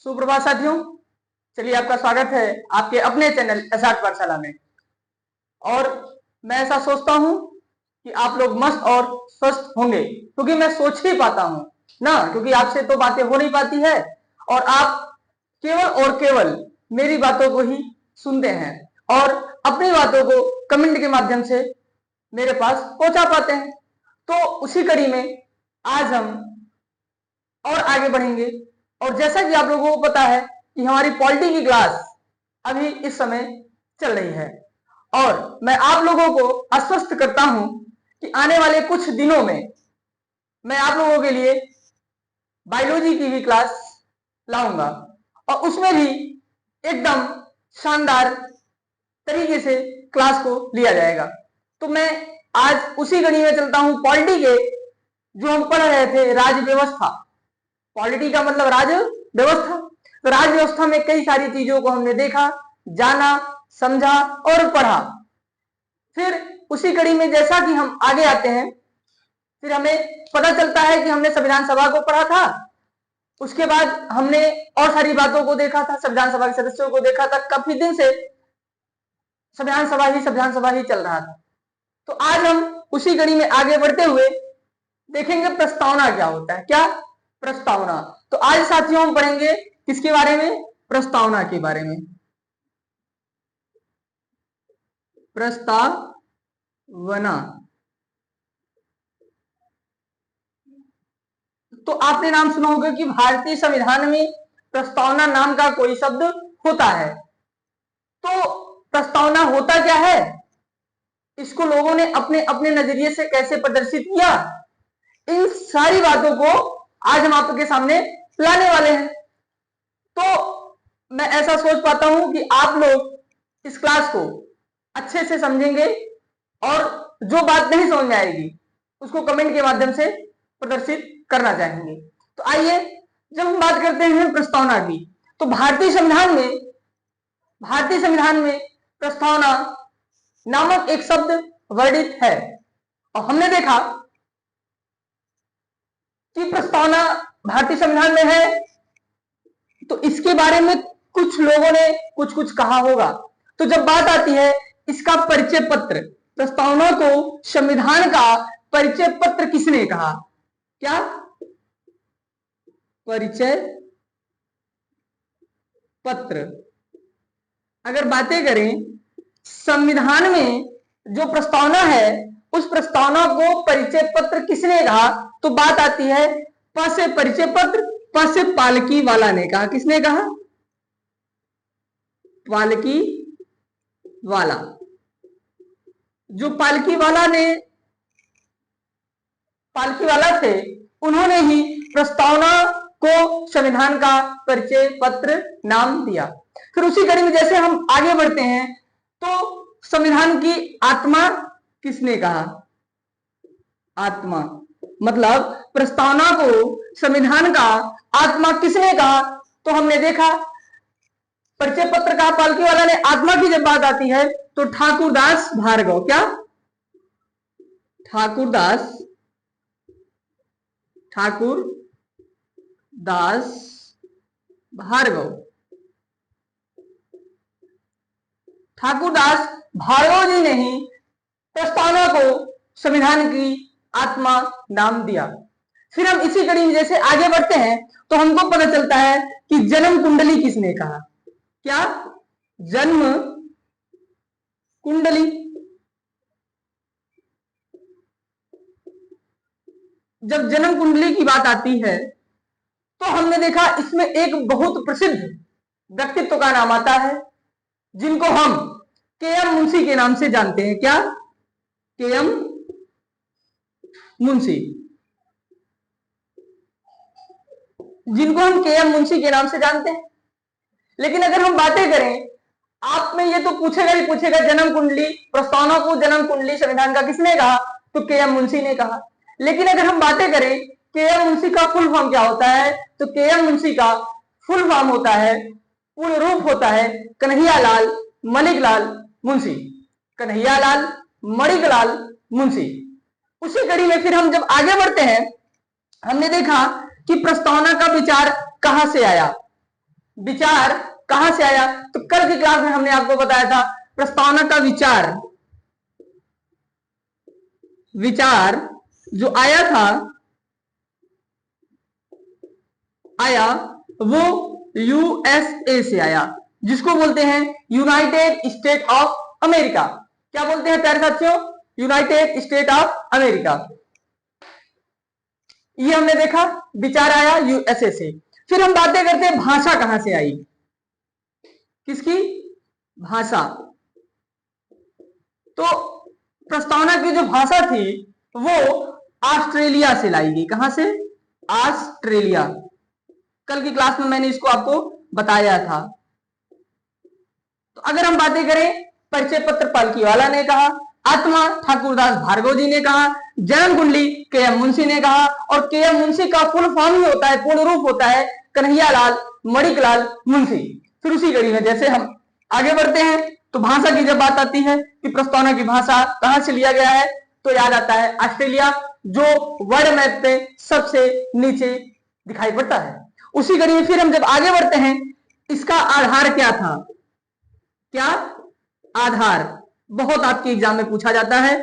सुप्रभात साथियों। चलिए, आपका स्वागत है आपके अपने चैनल एसआर्ट पाठशाला में। और मैं ऐसा सोचता हूं कि आप लोग मस्त और स्वस्थ होंगे, क्योंकि मैं सोच ही पाता हूं ना, क्योंकि आपसे तो बातें हो नहीं पाती है और आप केवल और केवल मेरी बातों को ही सुनते हैं और अपनी बातों को कमेंट के माध्यम से मेरे पास पहुंचा पाते हैं। तो उसी कड़ी में आज हम और आगे बढ़ेंगे। और जैसा कि आप लोगों को पता है कि हमारी पॉलिटी की क्लास अभी इस समय चल रही है और मैं आप लोगों को आश्वस्त करता हूं कि आने वाले कुछ दिनों में मैं आप लोगों के लिए बायोलॉजी की भी क्लास लाऊंगा और उसमें भी एकदम शानदार तरीके से क्लास को लिया जाएगा। तो मैं आज उसी कड़ी में चलता हूं। पॉलिटी के जो हम पढ़ रहे थे, राज व्यवस्था, पॉलिटी का मतलब राज व्यवस्था। तो राज व्यवस्था में कई सारी चीजों को हमने देखा, जाना, समझा और पढ़ा। फिर उसी कड़ी में जैसा कि हम आगे आते हैं, फिर हमें पता चलता है कि हमने संविधान सभा को पढ़ा था, उसके बाद हमने और सारी बातों को देखा था, संविधान सभा के सदस्यों को देखा था। काफी दिन से संविधान सभा ही चल रहा था। तो आज हम उसी कड़ी में आगे बढ़ते हुए देखेंगे प्रस्तावना क्या होता है। क्या? प्रस्तावना। तो आज साथियों हम पढ़ेंगे किसके बारे में? प्रस्तावना के बारे में। प्रस्तावना। तो आपने नाम सुना होगा कि भारतीय संविधान में प्रस्तावना नाम का कोई शब्द होता है। तो प्रस्तावना होता क्या है, इसको लोगों ने अपने अपने नजरिए से कैसे प्रदर्शित किया, इन सारी बातों को आज हम आपके सामने लाने वाले हैं। तो मैं ऐसा सोच पाता हूं कि आप लोग इस क्लास को अच्छे से समझेंगे और जो बात नहीं समझ में आएगी उसको कमेंट के माध्यम से प्रदर्शित करना चाहेंगे। तो आइए, जब हम बात करते हैं प्रस्तावना की, तो भारतीय संविधान में प्रस्तावना नामक एक शब्द वर्णित है। और हमने देखा कि प्रस्तावना भारतीय संविधान में है, तो इसके बारे में कुछ लोगों ने कुछ कुछ कहा होगा। तो जब बात आती है इसका परिचय पत्र, प्रस्तावना को संविधान का परिचय पत्र किसने कहा? क्या? परिचय पत्र। अगर बातें करें संविधान में जो प्रस्तावना है, उस प्रस्तावना को परिचय पत्र किसने कहा, तो बात आती है प से परिचय पत्र, प से पालकी वाला ने कहा। किसने कहा? पालकी वाला। जो पालकी वाला थे, उन्होंने ही प्रस्तावना को संविधान का परिचय पत्र नाम दिया। फिर उसी कड़ी में जैसे हम आगे बढ़ते हैं, तो संविधान की आत्मा किसने कहा? आत्मा मतलब प्रस्तावना को संविधान का आत्मा किसने कहा? तो हमने देखा परिचय पत्र का पालकी वाला ने। आत्मा की जब बात आती है तो ठाकुरदास भार्गव। क्या? ठाकुरदास भार्गव। ठाकुरदास भार्गव जी ने ही प्रस्तावना को संविधान की आत्मा नाम दिया। फिर हम इसी कड़ी में जैसे आगे बढ़ते हैं तो हमको पता चलता है कि जन्म कुंडली किसने कहा? क्या? जन्म कुंडली। जब जन्म कुंडली की बात आती है तो हमने देखा इसमें एक बहुत प्रसिद्ध व्यक्तित्व का नाम आता है, जिनको हम के.एम. मुंशी के नाम से जानते हैं। क्या? के.एम. मुंशी। जिनको हम के.एम. मुंशी के नाम से जानते हैं। लेकिन अगर हम बातें करें, आप में ये तो पूछेगा ही पूछेगा, जन्म कुंडली, प्रस्तावना को जन्म कुंडली संविधान का किसने कहा? तो के.एम. मुंशी ने कहा। लेकिन अगर हम बातें करें के.एम. मुंशी का फुल फॉर्म क्या होता है, तो के.एम. मुंशी का फुल फॉर्म होता है, पूर्ण रूप होता है कन्हैयालाल मणिकलाल मुंशी। कन्हैयालाल मणिकलाल मुंशी। उसी कड़ी में फिर हम जब आगे बढ़ते हैं, हमने देखा कि प्रस्तावना का विचार कहां से आया। विचार कहां से आया? तो कल की क्लास में हमने आपको बताया था प्रस्तावना का विचार जो आया वो यूएसए से आया, जिसको बोलते हैं यूनाइटेड स्टेट ऑफ अमेरिका। क्या बोलते हैं प्यारे साथियों? United state of America. ये हमने देखा, विचार आया यूएसए से। फिर हम बातें करते हैं भाषा कहां से आई। किसकी? भाषा। तो प्रस्तावना की जो भाषा थी वो ऑस्ट्रेलिया से लाई गई। कहां से? ऑस्ट्रेलिया। कल की क्लास में मैंने इसको आपको बताया था। तो अगर हम बातें करें, परिचय पत्र पालकीवाला ने कहा, आत्मा ठाकुरदास भार्गव जी ने कहा, जन्म कुंडली के एम मुंशी ने कहा, और के एम मुंशी का फुल फॉर्म ही होता है, पूर्ण रूप होता है कन्हैयालाल मणिकलाल मुंशी। फिर उसी कड़ी में जैसे हम आगे बढ़ते हैं तो भाषा की जब बात आती है कि प्रस्तावना की भाषा कहां से लिया गया है, तो याद आता है ऑस्ट्रेलिया, जो वर्ल्ड मैप पे सबसे नीचे दिखाई पड़ता है। उसी कड़ी में फिर हम जब आगे बढ़ते हैं, इसका आधार क्या था? क्या आधार? बहुत आपके एग्जाम में पूछा जाता है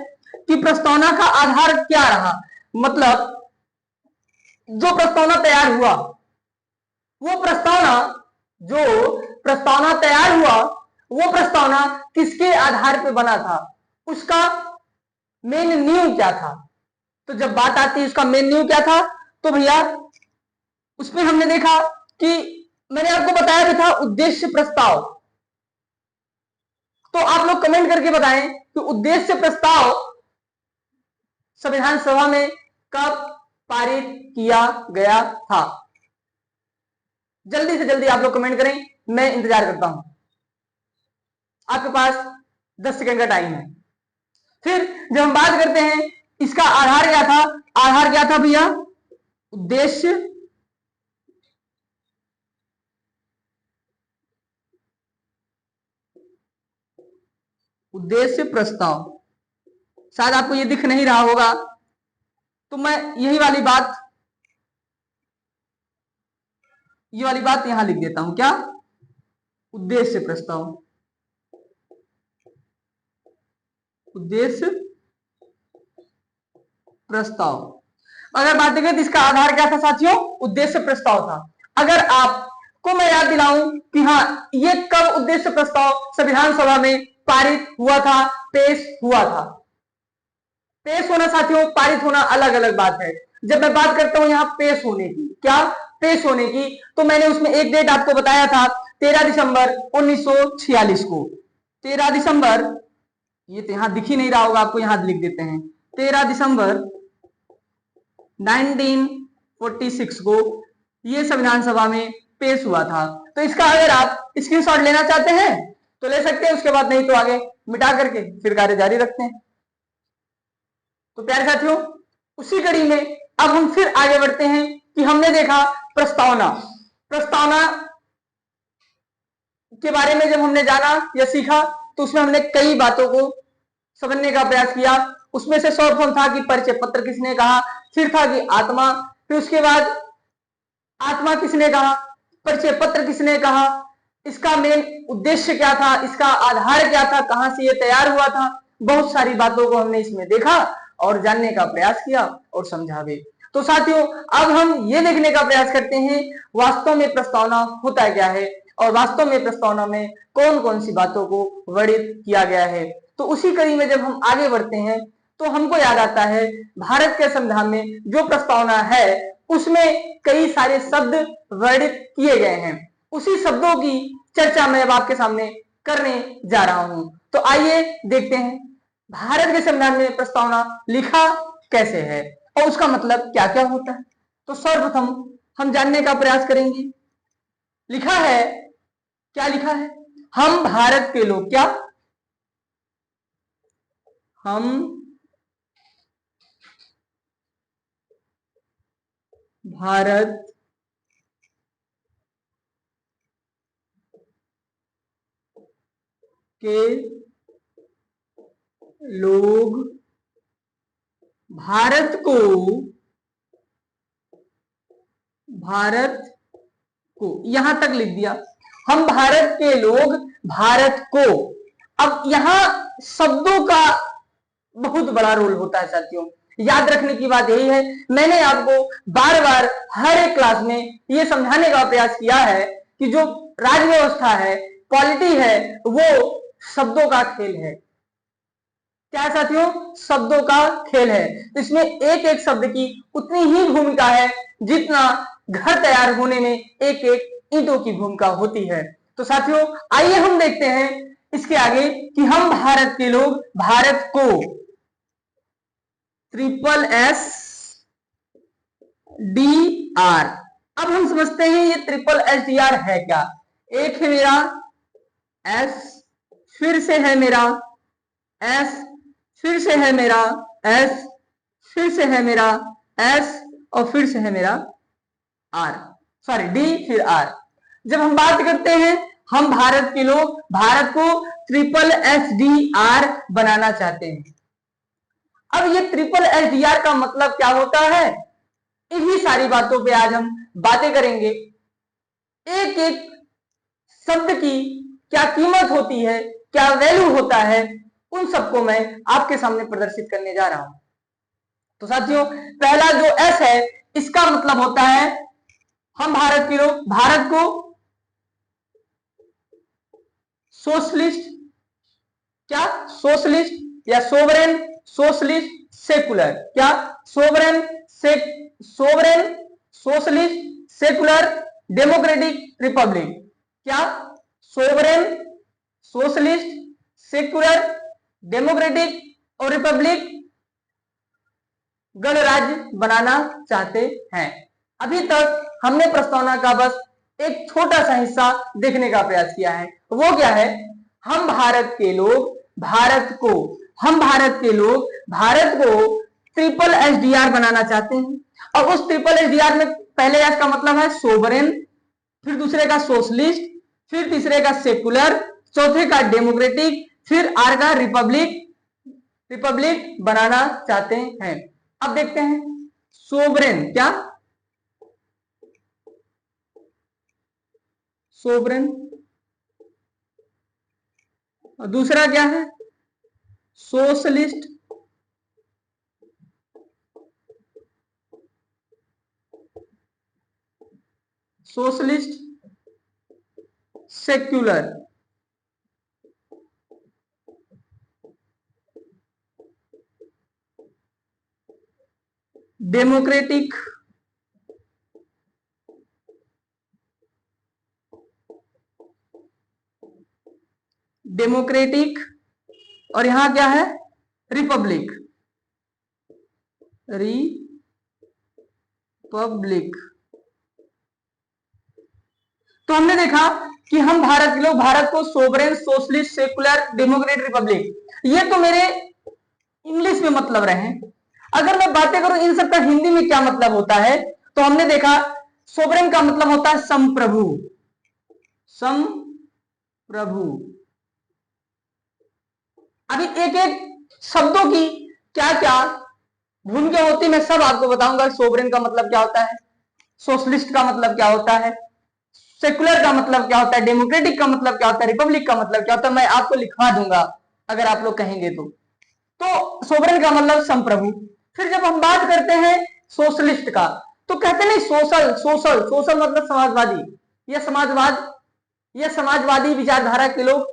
कि प्रस्तावना का आधार क्या रहा। मतलब जो प्रस्तावना तैयार हुआ, वो प्रस्तावना तैयार हुआ, वो प्रस्तावना किसके आधार पर बना था, उसका मेन नींव क्या था। तो जब बात आती है उसका मेन नींव क्या था, तो भैया उसमें हमने देखा कि मैंने आपको बताया भी था उद्देश्य प्रस्ताव। तो आप लोग कमेंट करके बताएं कि उद्देश्य प्रस्ताव संविधान सभा में कब पारित किया गया था। जल्दी से जल्दी आप लोग कमेंट करें, मैं इंतजार करता हूं। आपके पास 10 सेकंड का टाइम है। फिर जब हम बात करते हैं इसका आधार क्या था, आधार क्या था भैया? उद्देश्य प्रस्ताव। शायद आपको ये दिख नहीं रहा होगा, तो मैं ये वाली बात यहां लिख देता हूं। क्या? उद्देश्य प्रस्ताव। उद्देश्य प्रस्ताव। अगर बात करें तो इसका आधार क्या था साथियों? उद्देश्य प्रस्ताव था। अगर आपको मैं याद दिलाऊं कि हाँ, ये कब उद्देश्य प्रस्ताव संविधान सभा में पारित हुआ था, पेश हुआ था। पेश होना साथियों, पारित होना अलग अलग बात है। जब मैं बात करता हूं यहां पेश होने की, क्या? पेश होने की, तो मैंने उसमें एक डेट आपको बताया था 13 दिसंबर 1946 को। 13 दिसंबर, ये तो यहां दिख ही नहीं रहा होगा आपको, यहां लिख देते हैं 13 दिसंबर 1946 को ये संविधान सभा में पेश हुआ था। तो इसका अगर आप स्क्रीनशॉट लेना चाहते हैं तो ले सकते हैं, उसके बाद नहीं तो आगे मिटा करके फिर कार्य जारी रखते हैं। तो प्यारे साथियों, उसी कड़ी में अब हम फिर आगे बढ़ते हैं कि हमने देखा प्रस्तावना के बारे में जब हमने जाना या सीखा तो उसमें हमने कई बातों को समझने का प्रयास किया। उसमें से सर्वप्रथम था कि परिचय पत्र किसने कहा, फिर था कि आत्मा, फिर उसके बाद आत्मा किसने कहा, परिचय पत्र किसने कहा, इसका मेन उद्देश्य क्या था, इसका आधार क्या था, कहां से ये तैयार हुआ था। बहुत सारी बातों को हमने इसमें देखा और जानने का प्रयास किया और समझा भी। तो साथियों, अब हम ये देखने का प्रयास करते हैं वास्तव में प्रस्तावना होता क्या है और वास्तव में प्रस्तावना में कौन कौन सी बातों को वर्णित किया गया है। तो उसी कड़ी में जब हम आगे बढ़ते हैं तो हमको याद आता है भारत के संविधान में जो प्रस्तावना है उसमें कई सारे शब्द वर्णित किए गए हैं। उसी शब्दों की चर्चा मैं अब आपके सामने करने जा रहा हूं। तो आइए देखते हैं भारत के संविधान में प्रस्तावना लिखा कैसे है और उसका मतलब क्या क्या होता है। तो सर्वप्रथम हम जानने का प्रयास करेंगे। लिखा है, क्या लिखा है? हम भारत के लोग, क्या? हम भारत के लोग भारत को यहां तक लिख दिया। हम भारत के लोग भारत को। अब यहां शब्दों का बहुत बड़ा रोल होता है साथियों। याद रखने की बात यही है, मैंने आपको बार बार हर एक क्लास में यह समझाने का प्रयास किया है कि जो राज्य व्यवस्था है, पॉलिटी है, वो शब्दों का खेल है। क्या है साथियों? शब्दों का खेल है। इसमें एक एक शब्द की उतनी ही भूमिका है जितना घर तैयार होने में एक एक ईंटों की भूमिका होती है। तो साथियों आइए हम देखते हैं इसके आगे कि हम भारत के लोग भारत को SSSDR। अब हम समझते हैं ये SSSDR है क्या। एक है मेरा S, फिर से है मेरा S, फिर से है मेरा S, फिर से है मेरा S और फिर से है मेरा R, सॉरी D फिर R। जब हम बात करते हैं हम भारत के लोग भारत को SSSDR बनाना चाहते हैं। अब ये SSSDR का मतलब क्या होता है, इन्हीं सारी बातों पे आज हम बातें करेंगे। एक एक शब्द की क्या कीमत होती है, क्या वैल्यू होता है, उन सबको मैं आपके सामने प्रदर्शित करने जा रहा हूं। तो साथियों पहला जो S है इसका मतलब होता है हम भारत के लोग भारत को सोशलिस्ट, क्या सोशलिस्ट या सोवरेन, सोशलिस्ट, सेकुलर, क्या sovereign, sovereign, socialist, secular, democratic, Republic, क्या सोवरेन, सोशलिस्ट, सेकुलर, डेमोक्रेटिक और रिपब्लिक गणराज्य बनाना चाहते हैं। अभी तक हमने प्रस्तावना का बस एक छोटा सा हिस्सा देखने का प्रयास किया है। वो क्या है, हम भारत के लोग भारत को, हम भारत के लोग भारत को SSSDR बनाना चाहते हैं। और उस SSSDR में पहले एस का मतलब है सोवरेन, फिर दूसरे का सोशलिस्ट, फिर तीसरे का सेकुलर, चौथे का डेमोक्रेटिक, फिर आर का रिपब्लिक, रिपब्लिक बनाना चाहते हैं। अब देखते हैं सोवरेन, क्या सोवरेन, और दूसरा क्या है socialist, socialist, secular, democratic, democratic और यहां क्या है रिपब्लिक, रिपब्लिक। तो हमने देखा कि हम भारत के लोग भारत को sovereign, socialist, secular, Democrat, Republic, ये तो मेरे इंग्लिश में मतलब रहे। अगर मैं बातें करूं इन सब का हिंदी में क्या मतलब होता है, तो हमने देखा सोवरेन का मतलब होता है संप्रभु, संप्रभु। अभी एक एक शब्दों की क्या क्या भूमिका होती है मैं सब आपको बताऊंगा। सोवरेन का मतलब क्या होता है, सोशलिस्ट का मतलब क्या होता है, सेकुलर का मतलब क्या होता है, डेमोक्रेटिक का मतलब क्या होता है, रिपब्लिक का मतलब क्या होता है, मैं आपको लिखवा दूंगा अगर आप लोग कहेंगे तो। सोवरेन का मतलब संप्रभु। फिर जब हम बात करते हैं सोशलिस्ट का, तो कहते नहीं सोशल, सोशल, सोशल मतलब समाजवादी, यह समाजवाद, यह समाजवादी विचारधारा के लोग,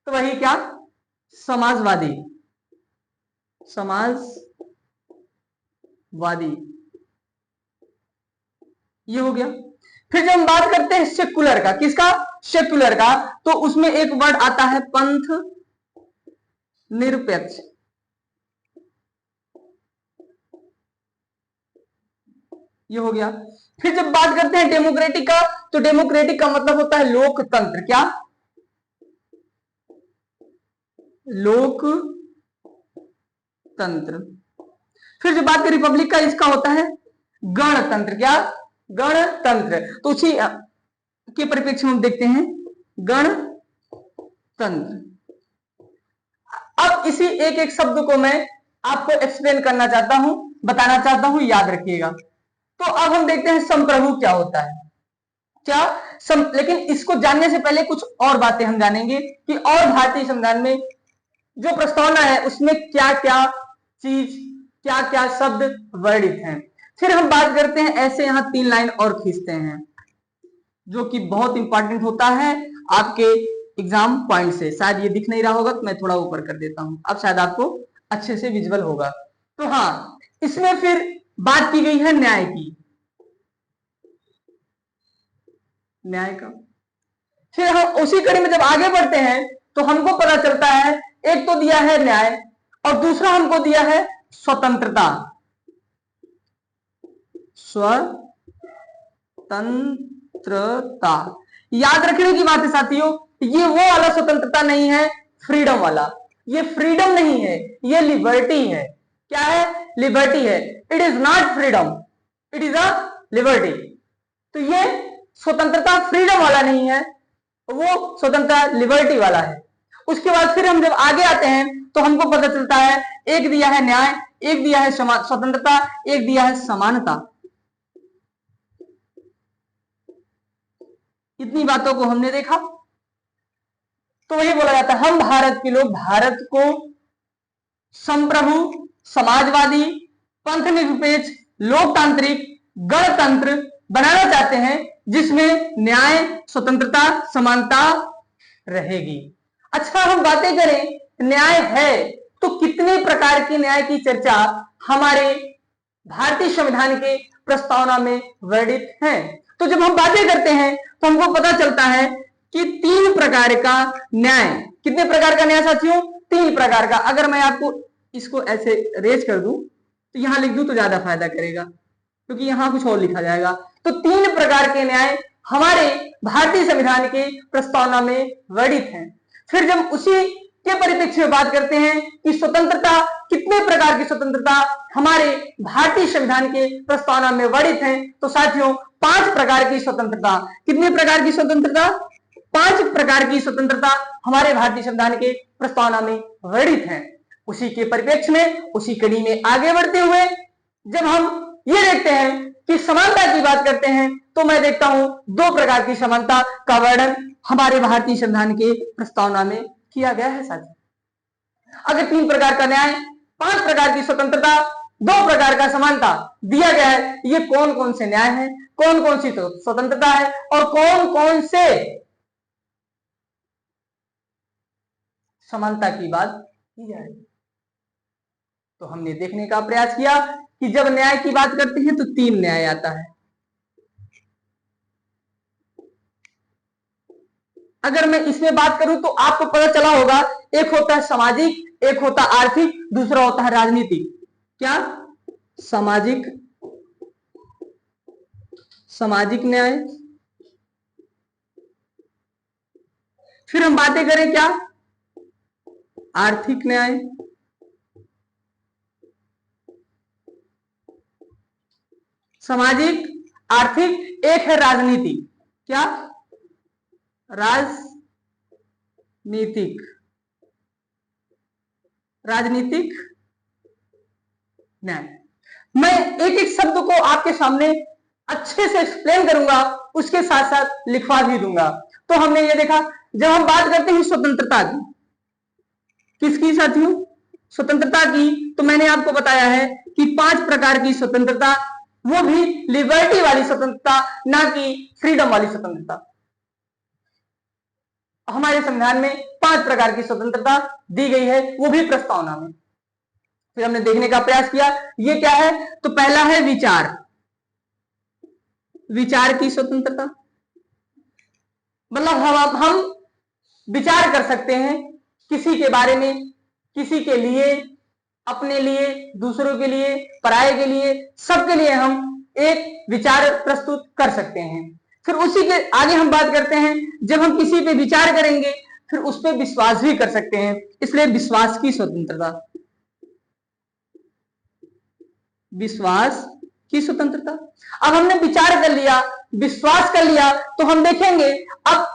तो वही क्या समाजवादी, समाजवादी, ये हो गया। फिर जब हम बात करते हैं सेकुलर का, किसका सेकुलर का, तो उसमें एक वर्ड आता है पंथ निरपेक्ष, ये हो गया। फिर जब बात करते हैं डेमोक्रेटिक का, तो डेमोक्रेटिक का मतलब होता है लोकतंत्र, क्या लोकतंत्र। फिर जो बात करें रिपब्लिक का, इसका होता है गणतंत्र, क्या गणतंत्र। तो उसी के परिप्रेक्ष्य में हम देखते हैं गणतंत्र। अब इसी एक एक शब्द को मैं आपको एक्सप्लेन करना चाहता हूं, बताना चाहता हूं, याद रखिएगा। तो अब हम देखते हैं संप्रभु क्या होता है। क्या लेकिन इसको जानने से पहले कुछ और बातें हम जानेंगे कि और भारतीय संविधान में जो प्रस्तावना है उसमें क्या क्या चीज, क्या क्या शब्द वर्णित हैं। फिर हम बात करते हैं, ऐसे यहां 3 लाइन और खींचते हैं जो कि बहुत इंपॉर्टेंट होता है आपके एग्जाम पॉइंट से। शायद ये दिख नहीं रहा होगा तो मैं थोड़ा ऊपर कर देता हूं, अब शायद आपको अच्छे से विजुअल होगा। तो हाँ, इसमें फिर बात की गई है न्याय की, न्याय का। फिर हम उसी कड़ी में जब आगे बढ़ते हैं तो हमको पता चलता है, एक तो दिया है न्याय और दूसरा हमको दिया है स्वतंत्रता। स्वतंत्रता याद रखने की बात है साथियों, ये वो वाला स्वतंत्रता नहीं है फ्रीडम वाला, ये फ्रीडम नहीं है, ये लिबर्टी है। क्या है? लिबर्टी है। It is not freedom, it is a liberty. तो ये स्वतंत्रता फ्रीडम वाला नहीं है, वो स्वतंत्रता लिबर्टी वाला है। उसके बाद फिर हम जब आगे आते हैं तो हमको पता चलता है, एक दिया है न्याय, एक दिया है स्वतंत्रता, एक दिया है समानता। इतनी बातों को हमने देखा तो वही बोला जाता है, हम भारत के लोग भारत को संप्रभु, समाजवादी, पंथनिरपेक्ष, लोकतांत्रिक, गणतंत्र बनाना चाहते हैं जिसमें न्याय, स्वतंत्रता, समानता रहेगी। अच्छा, हम बातें करें न्याय है तो कितने प्रकार की न्याय की चर्चा हमारे भारतीय संविधान के प्रस्तावना में वर्णित है। तो जब हम बातें करते हैं तो हमको पता चलता है कि 3 प्रकार का न्याय। कितने प्रकार का न्याय साथियों? 3 प्रकार का। अगर मैं आपको इसको ऐसे रेज कर दूं तो यहां लिख दूं तो ज्यादा फायदा करेगा, क्योंकि यहां कुछ और लिखा जाएगा। तो 3 प्रकार के न्याय हमारे भारतीय संविधान के प्रस्तावना में वर्णित हैं। फिर जब उसी के परिप्रेक्ष्य में बात करते हैं कि स्वतंत्रता, कितने प्रकार की स्वतंत्रता हमारे भारतीय संविधान के प्रस्तावना में वर्णित है, तो साथियों 5 प्रकार की स्वतंत्रता। कितने प्रकार की स्वतंत्रता? 5 प्रकार की स्वतंत्रता हमारे भारतीय संविधान के प्रस्तावना में वर्णित है। उसी के परिप्रेक्ष्य में, उसी कड़ी में आगे बढ़ते हुए जब हम ये देखते हैं कि समानता की बात करते हैं तो मैं देखता हूं 2 प्रकार की समानता का वर्णन हमारे भारतीय संविधान के प्रस्तावना में किया गया है साथी। अगर 3 प्रकार का न्याय, 5 प्रकार की स्वतंत्रता, 2 प्रकार का समानता दिया गया है, ये कौन कौन से न्याय है, कौन कौन सी स्वतंत्रता है और कौन कौन से समानता की बात की जाएगी। तो हमने देखने का प्रयास किया कि जब न्याय की बात करते हैं तो 3 न्याय आता है। अगर मैं इसमें बात करूं तो आपको पता चला होगा, एक होता है सामाजिक, एक होता है आर्थिक, दूसरा होता है राजनीतिक। क्या? सामाजिक, सामाजिक न्याय। फिर हम बातें करें क्या? आर्थिक न्याय। सामाजिक, आर्थिक, एक है राजनीतिक। क्या? राजनीतिक, राजनीतिक न्याय। मैं एक एक शब्द को आपके सामने अच्छे से एक्सप्लेन करूंगा, उसके साथ साथ लिखवा भी दूंगा। तो हमने ये देखा, जब हम बात करते हैं स्वतंत्रता की, किसकी साथियों? स्वतंत्रता की, तो मैंने आपको बताया है कि 5 प्रकार की स्वतंत्रता, वो भी लिबर्टी वाली स्वतंत्रता, ना कि फ्रीडम वाली स्वतंत्रता। हमारे संविधान में 5 प्रकार की स्वतंत्रता दी गई है, वो भी प्रस्तावना में। फिर हमने देखने का प्रयास किया, ये क्या है? तो पहला है विचार, विचार की स्वतंत्रता। मतलब हम विचार कर सकते हैं किसी के बारे में, किसी के लिए, अपने लिए, दूसरों के लिए, पराये के लिए, सबके लिए हम एक विचार प्रस्तुत कर सकते हैं। फिर उसी के आगे हम बात करते हैं, जब हम किसी पे विचार करेंगे फिर उस पर विश्वास भी कर सकते हैं, इसलिए विश्वास की स्वतंत्रता, विश्वास की स्वतंत्रता। अब हमने विचार कर लिया, विश्वास कर लिया, तो हम देखेंगे अब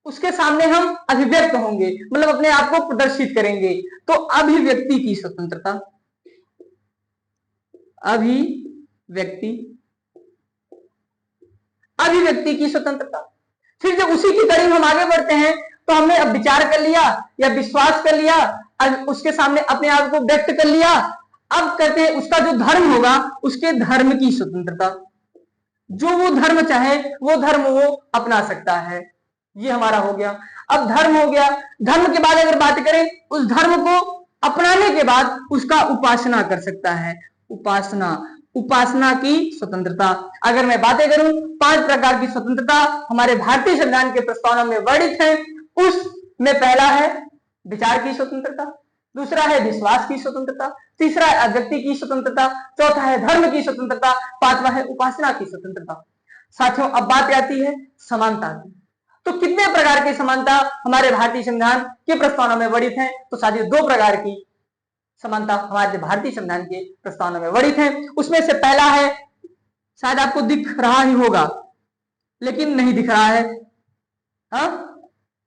उसके सामने हम अभिव्यक्त होंगे, मतलब अपने आप को प्रदर्शित करेंगे। तो अभिव्यक्ति की स्वतंत्रता, अभिव्यक्ति, अभिव्यक्ति की स्वतंत्रता। फिर जब उसी की कड़ी में हम आगे बढ़ते हैं तो हमने अब विचार कर लिया या विश्वास कर लिया, उसके सामने अपने आप को व्यक्त कर लिया। अब कहते हैं उसका जो धर्म होगा उसके धर्म की स्वतंत्रता, जो वो धर्म चाहे वो धर्म वो अपना सकता है। ये हमारा हो गया। अब धर्म हो गया, धर्म के बाद अगर बात करें, उस धर्म को अपनाने के बाद उसका उपासना कर सकता है। उपासना, उपासना की स्वतंत्रता। अगर मैं बातें करूं, 5 प्रकार की स्वतंत्रता हमारे भारतीय संविधान के प्रस्तावना में वर्णित है। उसमें पहला है विचार की स्वतंत्रता, दूसरा है विश्वास की स्वतंत्रता, तीसरा है अभिव्यक्ति की स्वतंत्रता, चौथा है धर्म की स्वतंत्रता, पांचवा है उपासना की स्वतंत्रता। साथियों, अब बात आती है समानता की। तो कितने प्रकार की समानता हमारे भारतीय संविधान के प्रस्तावना में वर्णित है? तो साथियों 2 प्रकार की समानता हमारे भारतीय संविधान के प्रस्तावना में वर्णित है। उसमें से पहला है, शायद आपको दिख रहा ही होगा लेकिन नहीं दिख रहा है, हाँ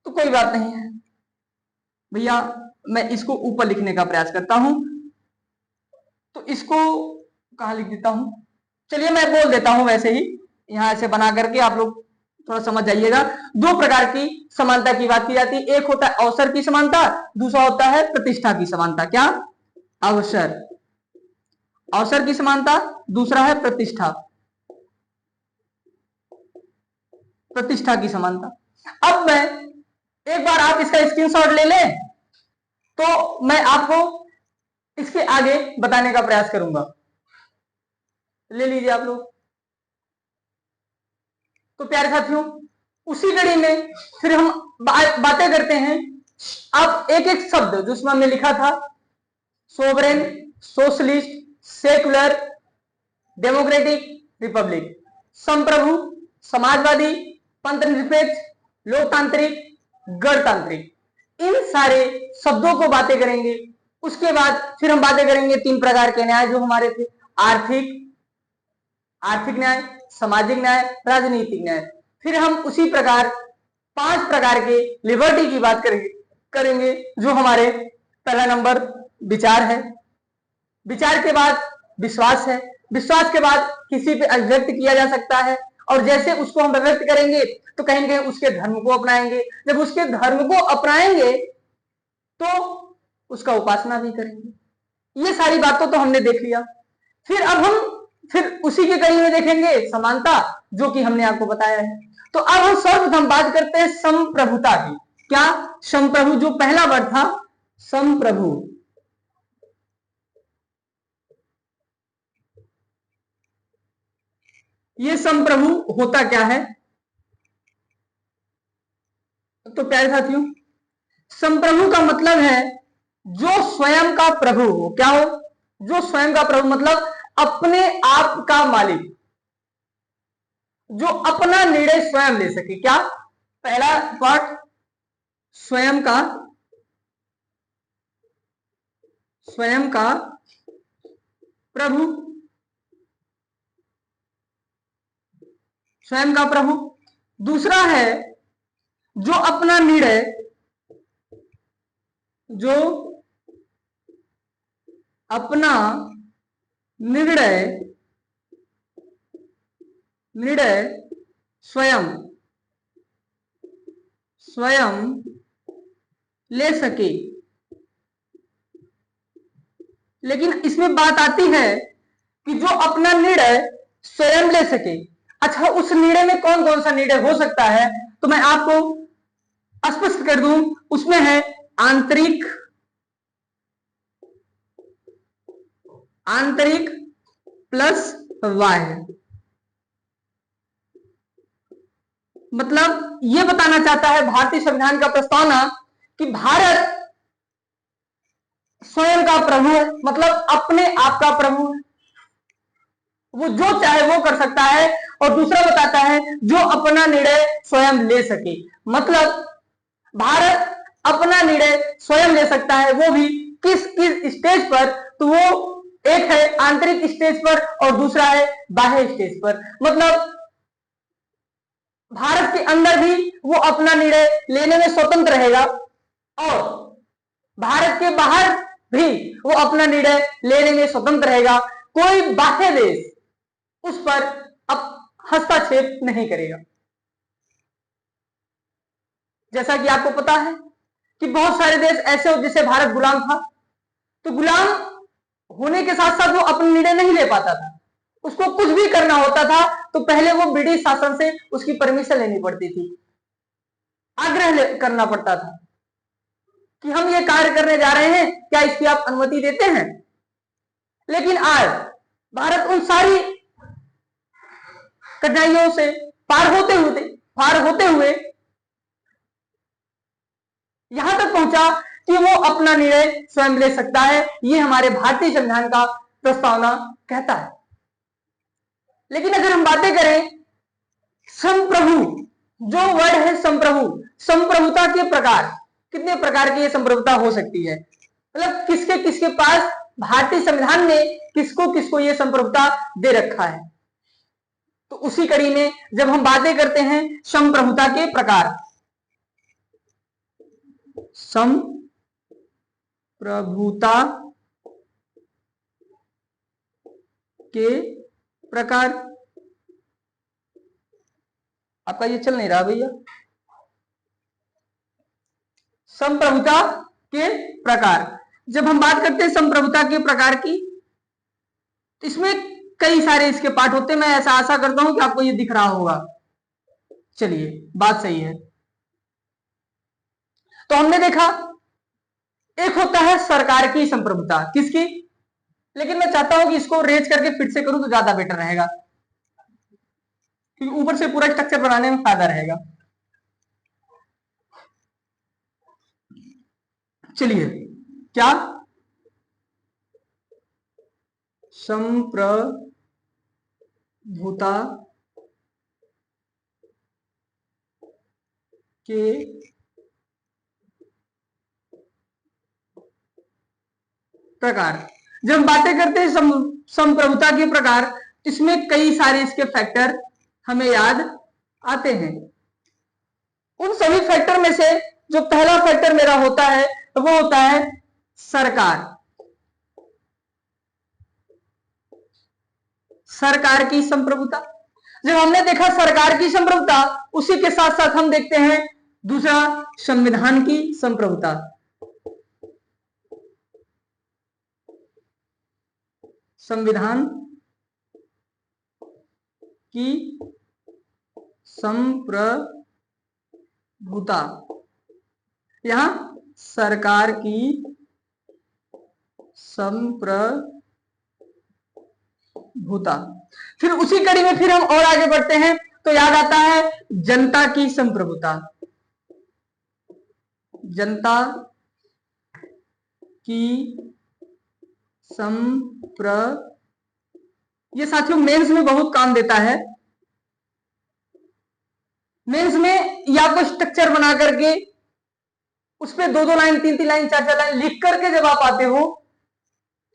तो कोई बात नहीं है भैया, मैं इसको ऊपर लिखने का प्रयास करता हूं। तो इसको कहां लिख देता हूं, चलिए मैं बोल देता हूं वैसे ही, यहां ऐसे बना करके आप लोग थोड़ा समझ जाइएगा। 2 प्रकार की समानता की बात की जाती है। एक होता है अवसर की समानता, दूसरा होता है प्रतिष्ठा की समानता। क्या? अवसर, अवसर की समानता, दूसरा है प्रतिष्ठा, प्रतिष्ठा की समानता। अब मैं एक बार आप इसका स्क्रीनशॉट ले लें तो मैं आपको इसके आगे बताने का प्रयास करूंगा। ले लीजिए आप लोग। तो प्यारे साथियों, उसी कड़ी में फिर हम बातें करते हैं। अब एक एक शब्द जो उसमें हमने लिखा था, sovereign, socialist, secular, democratic, Republic, संप्रभु, समाजवादी, पंथनिरपेक्ष, लोकतांत्रिक, गणतांत्रिक, इन सारे शब्दों को बातें करेंगे। उसके बाद फिर हम बातें करेंगे 3 प्रकार के न्याय जो हमारे थे, आर्थिक, आर्थिक न्याय, सामाजिक न्याय, राजनीतिक न्याय। फिर हम उसी प्रकार 5 प्रकार के लिबर्टी की बात करेंगे जो हमारे पहला नंबर विचार है, विचार के बाद विश्वास है, विश्वास के बाद किसी पे अभिव्यक्त किया जा सकता है, और जैसे उसको हम अभिव्यक्त करेंगे तो कहीं ना कहीं उसके धर्म को अपनाएंगे, जब उसके धर्म को अपनाएंगे तो उसका उपासना भी करेंगे। ये सारी बातों तो हमने देख लिया। फिर अब हम फिर उसी के कड़ी में देखेंगे समानता, जो कि हमने आपको बताया है। तो अब हम सर्वप्रथम बात करते हैं संप्रभुता की। क्या? संप्रभु, जो पहला वर्ड था संप्रभु। ये संप्रभु होता क्या है? तो प्यारे साथियों, संप्रभु का मतलब है जो स्वयं का प्रभु हो। क्या हो? जो स्वयं का प्रभु, मतलब अपने आप का मालिक, जो अपना निर्णय स्वयं ले सके। क्या? पहला पार्ट स्वयं का, स्वयं का प्रभु, स्वयं का प्रभु। दूसरा है जो अपना निर्णय, जो अपना निर्णय स्वयं ले सके। लेकिन इसमें बात आती है कि जो अपना निर्णय स्वयं ले सके, अच्छा उस निर्णय में कौन कौन सा निर्णय हो सकता है? तो मैं आपको स्पष्ट कर दूं, उसमें है आंतरिक, आंतरिक प्लस बाह्य। मतलब यह बताना चाहता है भारतीय संविधान का प्रस्तावना कि भारत स्वयं का प्रभु है, मतलब अपने आप का प्रभु है, वो जो चाहे वो कर सकता है। और दूसरा बताता है जो अपना निर्णय स्वयं ले सके, मतलब भारत अपना निर्णय स्वयं ले सकता है, वो भी किस किस स्टेज पर? तो वो एक है आंतरिक स्टेज पर और दूसरा है बाह्य स्टेज पर। मतलब भारत के अंदर भी वो अपना निर्णय लेने में स्वतंत्र रहेगा और भारत के बाहर भी वो अपना निर्णय लेने में स्वतंत्र रहेगा। कोई बाह्य देश उस पर अब हस्तक्षेप नहीं करेगा। जैसा कि आपको पता है कि बहुत सारे देश ऐसे हो जैसे भारत गुलाम था, तो गुलाम होने के साथ साथ वो अपने निर्णय नहीं ले पाता था, उसको कुछ भी करना होता था तो पहले वो ब्रिटिश शासन से उसकी परमिशन लेनी पड़ती थी, आग्रह करना पड़ता था कि हम ये कार्य करने जा रहे हैं, क्या इसकी आप अनुमति देते हैं। लेकिन आज भारत उन सारी कठिनाइयों से पार होते हुए यहां तक पहुंचा कि वो अपना निर्णय स्वयं ले सकता है, ये हमारे भारतीय संविधान का प्रस्तावना कहता है। लेकिन अगर हम बातें करें संप्रभु, जो वर्ड है संप्रभु, संप्रभुता के प्रकार, कितने प्रकार की ये संप्रभुता हो सकती है, मतलब किसके किसके पास भारतीय संविधान ने किसको किसको ये संप्रभुता दे रखा है। तो उसी कड़ी में जब हम बातें करते हैं संप्रभुता के प्रकार, संप्रभुता के प्रकार, आपका ये चल नहीं रहा भैया, संप्रभुता के प्रकार, जब हम बात करते हैं संप्रभुता के प्रकार की, तो इसमें कई सारे इसके पार्ट होते हैं। मैं ऐसा आशा करता हूं कि आपको ये दिख रहा होगा। चलिए, बात सही है। तो हमने देखा एक होता है सरकार की संप्रभुता, किसकी, लेकिन मैं चाहता हूं कि इसको रेज करके फिर से करूं तो ज्यादा बेटर रहेगा, क्योंकि ऊपर से पूरा स्ट्रक्चर बनाने में फायदा रहेगा। चलिए, क्या संप्रभुता के प्रकार, जब हम बातें करते हैं संप्रभुता के प्रकार, इसमें कई सारे इसके फैक्टर हमें याद आते हैं। उन सभी फैक्टर में से जो पहला फैक्टर मेरा होता है वो होता है सरकार, सरकार की संप्रभुता। जब हमने देखा सरकार की संप्रभुता, उसी के साथ साथ हम देखते हैं दूसरा संविधान की संप्रभुता। संविधान की संप्रभुता, यहां सरकार की संप्रभुता। फिर उसी कड़ी में फिर हम और आगे बढ़ते हैं तो याद आता है जनता की संप्रभुता, जनता की ये साथियों मेंस में बहुत काम देता है। मेंस में या आपको स्ट्रक्चर बना करके उस पर 2-2 लाइन, 3-3 लाइन, 4-4 लाइन लिख करके जब आप आते हो,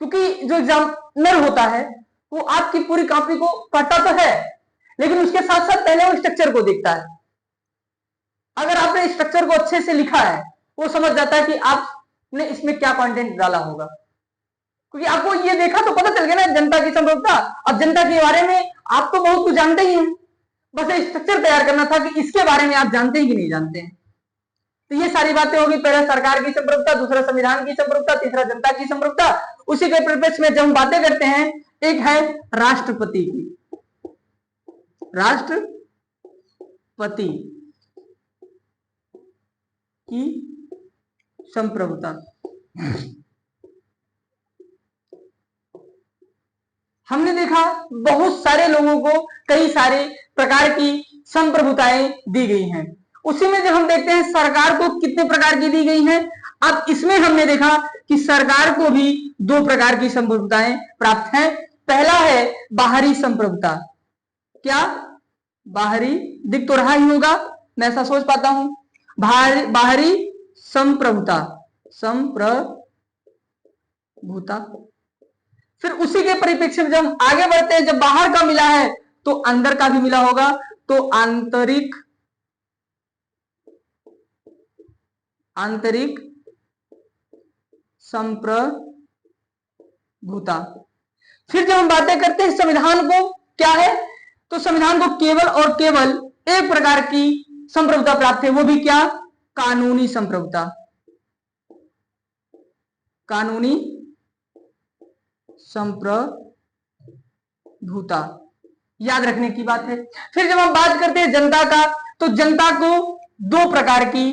क्योंकि जो एग्जामिनर होता है वो आपकी पूरी कॉपी को पढ़ता तो है, लेकिन उसके साथ साथ पहले वो स्ट्रक्चर को देखता है। अगर आपने स्ट्रक्चर को अच्छे से लिखा है, वो समझ जाता है कि आपने इसमें क्या कंटेंट डाला होगा, क्योंकि आपको ये देखा तो पता चल गया ना जनता की संप्रभुता। अब जनता के बारे में आप तो बहुत कुछ जानते ही हैं, बस एक स्ट्रक्चर तैयार करना था कि इसके बारे में आप जानते हैं कि नहीं जानते हैं। तो ये सारी बातें होगी, पहला सरकार की संप्रभुता, दूसरा संविधान की संप्रभुता, तीसरा जनता की संप्रभुता। उसी के परिप्रेक्ष्य में जब हम बातें करते हैं, एक है राष्ट्रपति की, राष्ट्रपति की संप्रभुता। हमने देखा बहुत सारे लोगों को कई सारे प्रकार की संप्रभुताएं दी गई हैं। उसी में जब हम देखते हैं सरकार को कितने प्रकार की दी गई हैं, अब इसमें हमने देखा कि सरकार को भी 2 प्रकार की संप्रभुताएं प्राप्त हैं। पहला है बाहरी संप्रभुता। क्या बाहरी, दिख तो रहा ही होगा, मैं ऐसा सोच पाता हूं, बाहरी संप्रभुता, संप्रभुता। फिर उसी के परिप्रेक्ष्य में जब हम आगे बढ़ते हैं, जब बाहर का मिला है तो अंदर का भी मिला होगा, तो आंतरिक संप्रभुता। फिर जब हम बातें करते हैं संविधान को, क्या है, तो संविधान को केवल और केवल एक प्रकार की संप्रभुता प्राप्त है, वो भी क्या, कानूनी संप्रभुता, कानूनी संप्रभुता याद रखने की बात है। फिर जब हम बात करते हैं जनता का, तो जनता को दो प्रकार की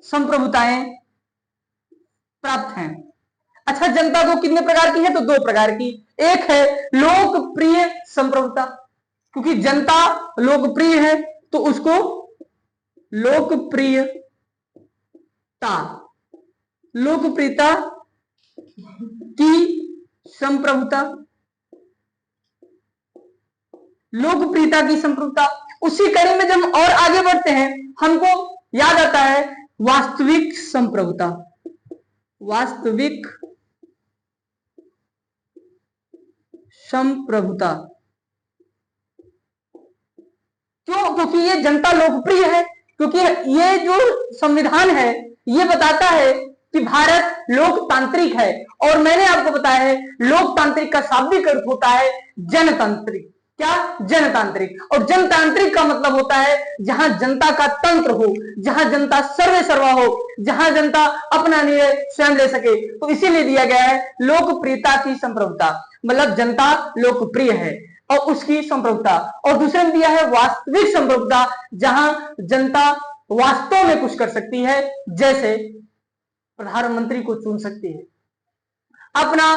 संप्रभुताएं प्राप्त हैं। अच्छा, जनता को कितने प्रकार की है? तो दो प्रकार की। एक है लोकप्रिय संप्रभुता, क्योंकि जनता लोकप्रिय है तो उसको लोकप्रियता, लोकप्रियता की संप्रभुता, लोकप्रियता की संप्रभुता। उसी कड़ी में जब हम और आगे बढ़ते हैं, हमको याद आता है वास्तविक संप्रभुता, वास्तविक संप्रभुता। क्यों? क्योंकि ये जनता लोकप्रिय है, क्योंकि ये जो संविधान है ये बताता है कि भारत लोकतांत्रिक है, और मैंने आपको बताया है लोकतांत्रिक का शाब्दिक अर्थ होता है जनतांत्रिक। क्या? जनतांत्रिक। और जनतांत्रिक का मतलब होता है जहां जनता का तंत्र हो, जहां जनता सर्वे सर्वा हो, जहां जनता अपना निर्णय स्वयं ले सके। तो इसीलिए दिया गया है लोकप्रियता की संप्रभुता, मतलब जनता लोकप्रिय है और उसकी संप्रभुता। और दूसरे में दिया है वास्तविक संप्रभुता, जहां जनता वास्तव में कुछ कर सकती है, जैसे प्रधानमंत्री को चुन सकती है, अपना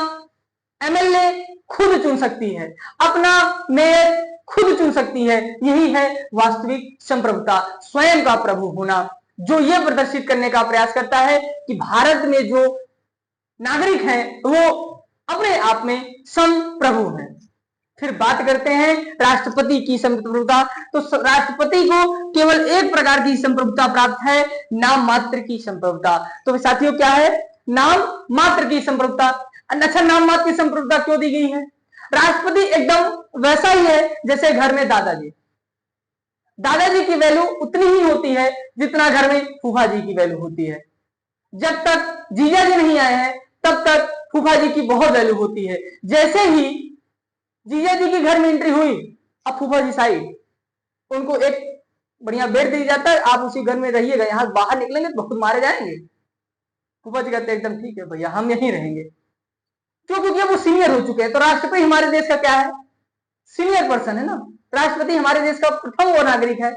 एमएलए खुद चुन सकती है, अपना मेयर खुद चुन सकती है। यही है वास्तविक संप्रभुता, स्वयं का प्रभु होना, जो यह प्रदर्शित करने का प्रयास करता है कि भारत में जो नागरिक हैं वो अपने आप में संप्रभु हैं। फिर बात करते हैं राष्ट्रपति की संप्रभुता। तो राष्ट्रपति को केवल एक प्रकार की संप्रभुता प्राप्त है, नाम मात्र की संप्रभुता। तो साथियों क्या है? नाम मात्र की संप्रभुता। अच्छा, नाम मात्र की संप्रभुता क्यों दी गई है? राष्ट्रपति एकदम वैसा ही है जैसे घर में दादाजी, दादाजी की वैल्यू उतनी ही होती है जितना घर में फूफा जी की वैल्यू होती है। जब तक जीजा जी नहीं आए हैं तब तक फूफा जी की बहुत वैल्यू होती है। जैसे ही जीजा जी की घर में एंट्री हुई, अब फूफा जी साइड, उनको एक बढ़िया बेड दे जाता है, आप उसी घर में रहिएगा, यहां बाहर निकलेंगे तो बहुत मारे जाएंगे। फूफा जी कहते हैं एकदम ठीक है भैया, हम यहीं रहेंगे। क्यों? क्योंकि वो सीनियर हो चुके हैं। तो राष्ट्रपति हमारे देश का क्या है? सीनियर पर्सन है ना। राष्ट्रपति हमारे देश का प्रथम वो नागरिक है,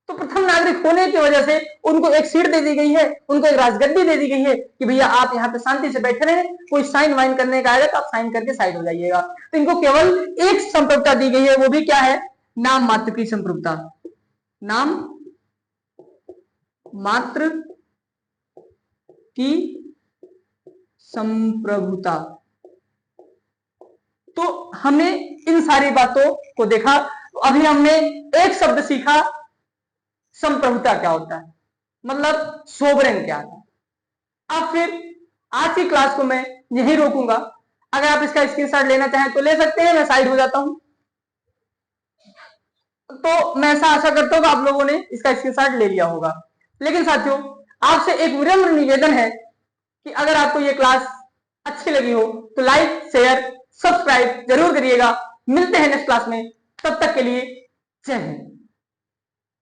तो प्रथम नागरिक होने की वजह से उनको एक सीट दे दी गई है, उनको एक राजगद्दी दे दी गई है कि भैया आप यहाँ पे शांति से बैठे रहे, कोई साइन वाइन करने का आएगा तो आप साइन करके साइड हो जाइएगा। तो इनको केवल एक संप्रभुता दी गई है, वो भी क्या है? नाम मात्र की संप्रभुता, नाम मात्र की संप्रभुता। तो हमने इन सारी बातों को देखा। अभी हमने एक शब्द सीखा, संप्रभुता क्या होता है, मतलब सोवरेन क्या है। अब फिर आज की क्लास को मैं यहीं रोकूंगा। अगर आप इसका स्क्रीनशॉट लेना चाहें तो ले सकते हैं, मैं साइड हो जाता हूं। तो मैं ऐसा आशा करता हूं कि आप लोगों ने इसका स्क्रीनशॉट ले लिया होगा। लेकिन साथियों, आपसे एक विनम्र निवेदन है कि अगर आपको ये क्लास अच्छी लगी हो तो लाइक, शेयर, सब्सक्राइब जरूर करिएगा। मिलते हैं नेक्स्ट क्लास में, तब तक के लिए जय हिंद।